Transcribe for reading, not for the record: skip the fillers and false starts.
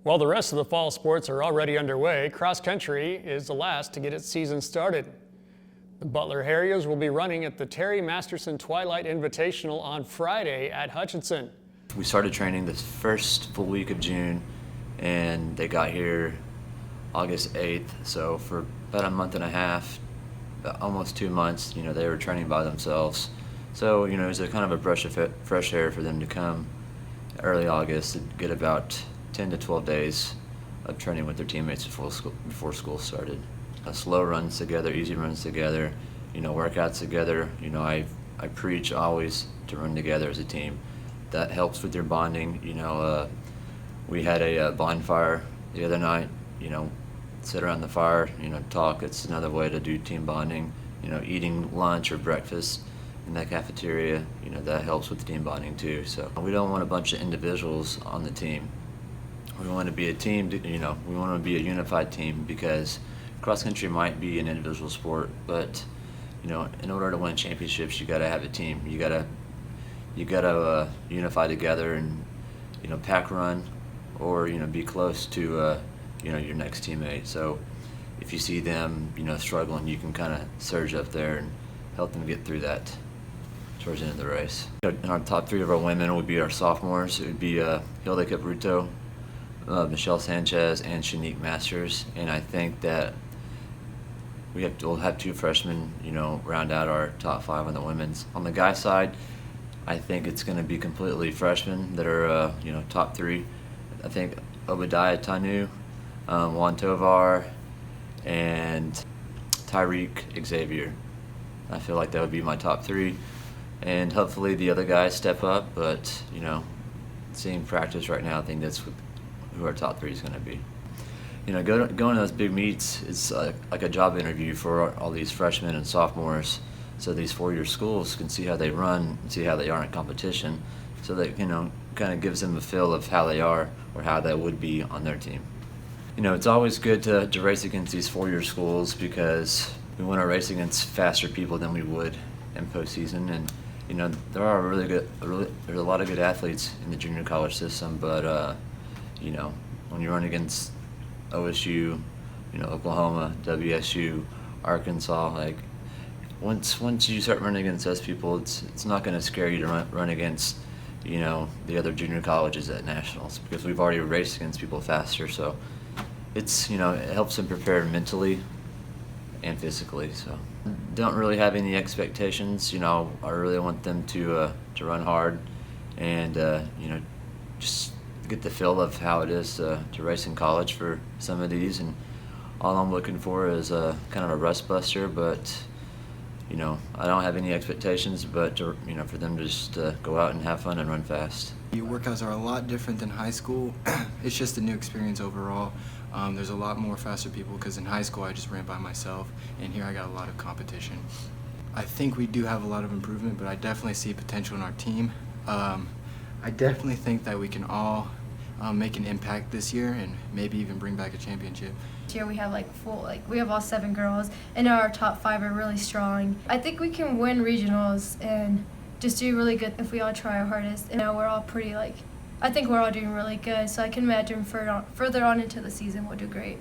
While the rest of the fall sports are already underway, cross country is the last to get its season started. The Butler Harriers will be running at the Terry Masterson Twilight Invitational on Friday at Hutchinson. We started training the first full week of June, and they got here August 8th. So for about a month and a half, almost 2 months, they were training by themselves. So, it was a kind of a breath of fresh air for them to come early August and get about 10 to 12 days of training with their teammates before school started. Slow runs together, easy runs together, workouts together. I preach always to run together as a team. That helps with your bonding. We had a bonfire the other night, sit around the fire, talk. It's another way to do team bonding. Eating lunch or breakfast in that cafeteria, that helps with team bonding too. So we don't want a bunch of individuals on the team. We want to be a team, we want to be a unified team, because cross country might be an individual sport, but in order to win championships, you got to have a team. You got to unify together and pack run, or be close to your next teammate. So if you see them struggling, you can kind of surge up there and help them get through that towards the end of the race. In our top three of our women would be our sophomores. It would be Hilda Capruto, Michelle Sanchez, and Shanique Masters. And I think that we'll have two freshmen, round out our top five on the women's. On the guy side, I think it's going to be completely freshmen that are, top three. I think Obadiah Tanu, Juan Tovar, and Tyreek Xavier. I feel like that would be my top three. And hopefully the other guys step up, but, seeing practice right now, I think that's who our top three is going to be. Going to those big meets is like a job interview for all these freshmen and sophomores, so these four-year schools can see how they run and see how they are in competition, so that kind of gives them a feel of how they are or how that would be on their team. It's always good to race against these four-year schools, because we want to race against faster people than we would in postseason. And there's a lot of good athletes in the junior college system, but when you run against OSU, Oklahoma, WSU, Arkansas, once you start running against those people, it's not going to scare you to run against the other junior colleges at nationals, because we've already raced against people faster. So it helps them prepare mentally and physically. So don't really have any expectations. I really want them to run hard and just get the feel of how it is to race in college for some of these. And all I'm looking for is kind of a rust buster, but I don't have any expectations, but for them to just go out and have fun and run fast. Your workouts are a lot different than high school. It's just a new experience overall. There's a lot more faster people, because in high school I just ran by myself, and here I got a lot of competition. I think we do have a lot of improvement, but I definitely see potential in our team. I definitely think that we can all make an impact this year and maybe even bring back a championship. This year we have we have all 7 girls, and our top 5 are really strong. I think we can win regionals and just do really good if we all try our hardest. And we're all I think we're all doing really good, so I can imagine further on into the season we'll do great.